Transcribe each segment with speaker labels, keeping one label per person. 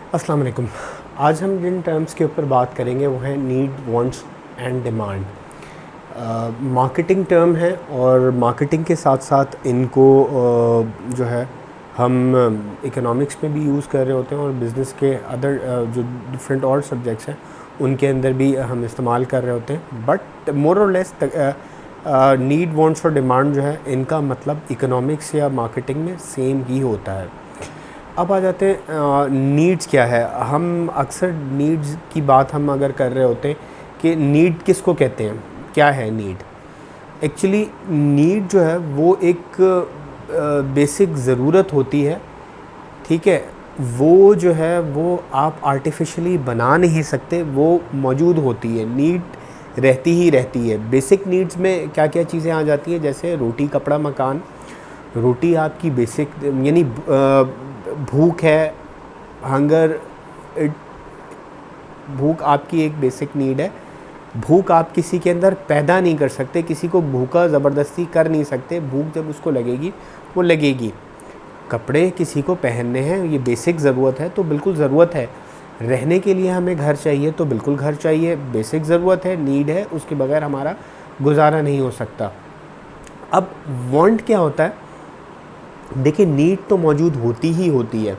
Speaker 1: अस्सलाम वालेकुम। आज हम जिन टर्म्स के ऊपर बात करेंगे वो है need, wants and demand. Marketing term है और मार्केटिंग के साथ साथ इनको जो है हम इकोनॉमिक्स में भी यूज़ कर रहे होते हैं और बिज़नेस के अदर जो डिफरेंट और सब्जेक्ट्स हैं उनके अंदर भी हम इस्तेमाल कर रहे होते हैं। बट मोर और लेस नीड, वांट्स और डिमांड जो है इनका मतलब इकोनॉमिक्स या मार्केटिंग में सेम ही होता है। अब आ जाते हैं नीड्स क्या है। हम अक्सर नीड्स की बात हम अगर कर रहे होते हैं कि नीड किसको कहते हैं, क्या है नीड। एक्चुअली नीड जो है वो एक बेसिक ज़रूरत होती है, ठीक है। वो जो है वो आप आर्टिफिशियली बना नहीं सकते, वो मौजूद होती है, नीड रहती ही रहती है। बेसिक नीड्स में क्या क्या चीज़ें आ जाती हैं, जैसे रोटी, कपड़ा, मकान। रोटी आपकी बेसिक यानी भूख है, हंगर, भूख आपकी एक बेसिक नीड है। भूख आप किसी के अंदर पैदा नहीं कर सकते, किसी को भूखा ज़बरदस्ती कर नहीं सकते। भूख जब उसको लगेगी वो लगेगी। कपड़े किसी को पहनने हैं, ये बेसिक ज़रूरत है, तो बिल्कुल ज़रूरत है। रहने के लिए हमें घर चाहिए, तो बिल्कुल घर चाहिए, बेसिक ज़रूरत है, नीड है, उसके बगैर हमारा गुजारा नहीं हो सकता। अब वांट क्या होता है? देखिए, नीड तो मौजूद होती ही होती है,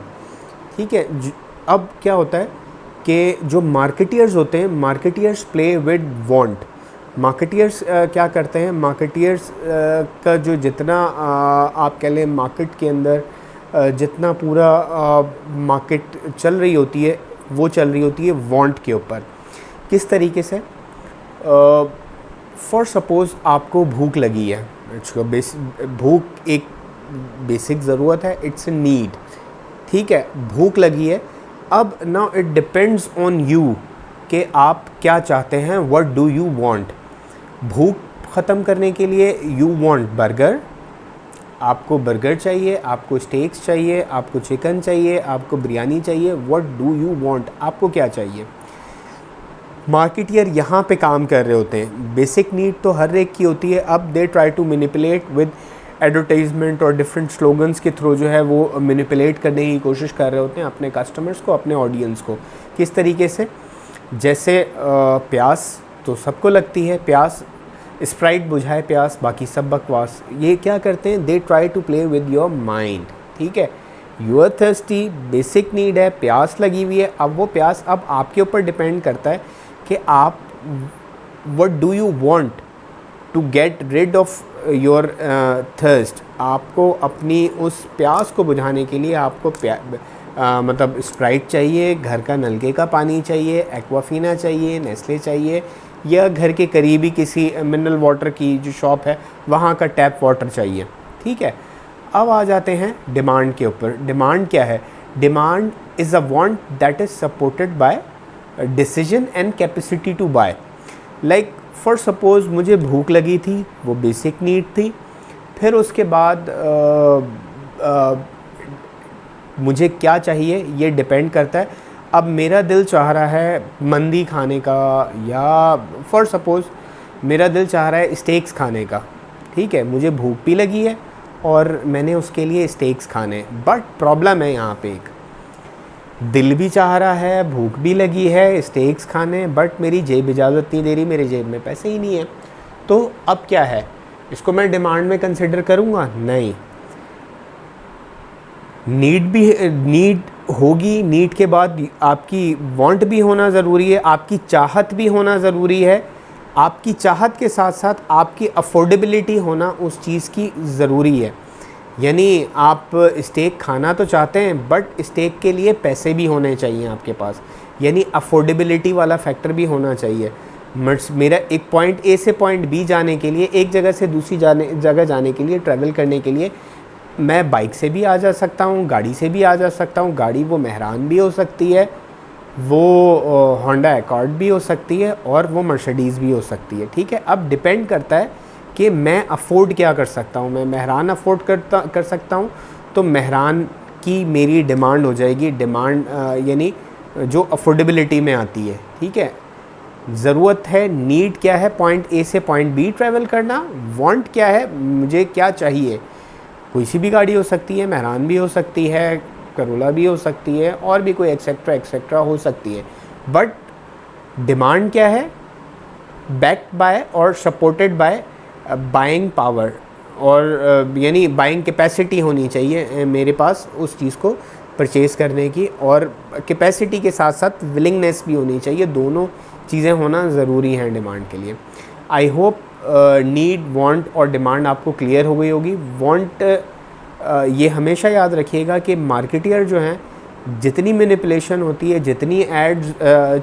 Speaker 1: ठीक है। अब क्या होता है कि जो मार्केटियर्स होते हैं, marketeers play with want. Marketeers क्या करते हैं, मार्केटियर्स का जो जितना आप कह लें मार्केट के अंदर जितना पूरा मार्केट चल रही होती है वो चल रही होती है वांट के ऊपर। किस तरीके से? फॉर सपोज़ आपको भूख लगी है, भूख एक बेसिक ज़रूरत है, इट्स ए नीड, ठीक है। भूख लगी है। अब now it depends on you कि आप क्या चाहते हैं, व्हाट डू यू वांट। भूख ख़त्म करने के लिए यू वांट बर्गर, आपको बर्गर चाहिए, आपको स्टेक्स चाहिए, आपको चिकन चाहिए, आपको बिरयानी चाहिए। व्हाट डू यू वांट, आपको क्या चाहिए। मार्केटियर यहाँ पे काम कर रहे होते हैं। बेसिक नीड तो हर एक की होती है। अब they try to manipulate with advertisement और डिफरेंट स्लोगन्स के थ्रू जो है वो मैनिपुलेट करने की कोशिश कर रहे होते हैं अपने कस्टमर्स को, अपने ऑडियंस को। किस तरीके से? जैसे प्यास तो सबको लगती है, प्यास स्प्राइट बुझाए प्यास, बाकी सब बकवास। ये क्या करते हैं? They try to play with your mind, ठीक है। You are thirsty, basic need है, प्यास लगी हुई है। अब वो प्यास अब आपके ऊपर डिपेंड करता है कि आप what do you want to get rid of your thirst. आपको अपनी उस प्यास को बुझाने के लिए आपको मतलब स्प्राइट चाहिए, घर का नलके का पानी चाहिए, एक्वाफीना चाहिए, नेस्ले चाहिए, या घर के करीबी किसी मिनरल वाटर की जो शॉप है वहाँ का टैप वाटर चाहिए, ठीक है। अब आ जाते हैं डिमांड के ऊपर। डिमांड क्या है? Demand is a want that is supported by decision and capacity to buy. Like for suppose मुझे भूख लगी थी, वो बेसिक नीड थी। फिर उसके बाद मुझे क्या चाहिए ये डिपेंड करता है। अब मेरा दिल चाह रहा है मंदी खाने का, या फॉर सपोज़ मेरा दिल चाह रहा है स्टेक्स खाने का, ठीक है। मुझे भूख भी लगी है और मैंने उसके लिए स्टेक्स खाने। बट प्रॉब्लम है यहाँ पे, एक दिल भी चाह रहा है, भूख भी लगी है, स्टेक्स खाने, बट मेरी जेब इजाज़त नहीं दे रही, मेरे जेब में पैसे ही नहीं है। तो अब क्या है? इसको मैं डिमांड में कंसिडर करूँगा? नहीं। नीड होगी, नीड के बाद आपकी वांट भी होना ज़रूरी है, आपकी चाहत भी होना ज़रूरी है। आपकी चाहत के साथ साथ आपकी अफोर्डेबिलिटी होना उस चीज़ की ज़रूरी है। यानी आप स्टेक खाना तो चाहते हैं, बट स्टेक के लिए पैसे भी होने चाहिए आपके पास, यानी अफोर्डेबिलिटी वाला फैक्टर भी होना चाहिए। मेरा एक पॉइंट ए से पॉइंट बी जाने के लिए, एक जगह से दूसरी जगह जाने के लिए, ट्रैवल करने के लिए मैं बाइक से भी आ जा सकता हूँ, गाड़ी से भी आ जा सकता हूँ। गाड़ी वो मेहरान भी हो सकती है, वो होंडा अकॉर्ड भी हो सकती है, और वो मर्सिडीज़ भी हो सकती है, ठीक है। अब डिपेंड करता है कि मैं अफोर्ड क्या कर सकता हूँ। मैं मेहरान अफोर्ड कर सकता हूँ तो मेहरान की मेरी डिमांड हो जाएगी। डिमांड यानी जो अफोर्डेबिलिटी में आती है, ठीक है। ज़रूरत है, नीड क्या है? पॉइंट ए से पॉइंट बी ट्रैवल करना। वांट क्या है? मुझे क्या चाहिए? कोई सी भी गाड़ी हो सकती है, मेहरान भी हो सकती है, करोला भी हो सकती है और भी कोई एक्सेट्रा एक्सेट्रा हो सकती है, बट डिमांड क्या है, बैक्ड बाय और सपोर्टेड बाय बाइंग पावर, और यानी बाइंग कैपेसिटी होनी चाहिए मेरे पास उस चीज़ को परचेज़ करने की, और कैपेसिटी के साथ साथ विलिंगनेस भी होनी चाहिए, दोनों चीज़ें होना ज़रूरी हैं डिमांड के लिए। आई होप नीड, वांट और डिमांड आपको क्लियर हो गई होगी। वांट ये हमेशा याद रखिएगा कि मार्केटियर जो हैं, जितनी मैनिपुलेशन होती है, जितनी एड्स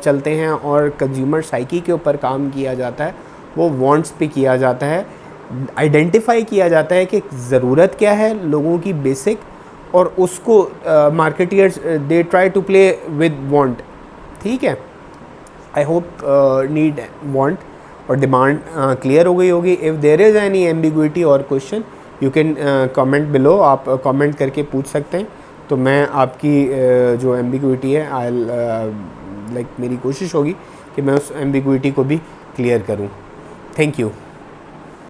Speaker 1: चलते हैं और कंज्यूमर साइकी के ऊपर काम किया जाता है, वो वांट्स पे किया जाता है, आइडेंटिफाई किया जाता है कि ज़रूरत क्या है लोगों की बेसिक, और उसको marketers they try to play with want. ठीक है, आई होप नीड, वांट और डिमांड क्लियर हो गई होगी। If there is any ambiguity और question you can comment below, आप कमेंट करके पूछ सकते हैं, तो मैं आपकी जो एम्बिग्विटी है लाइक मेरी कोशिश होगी कि मैं उस एम्बिग्विटी को भी क्लियर करूं। Thank you.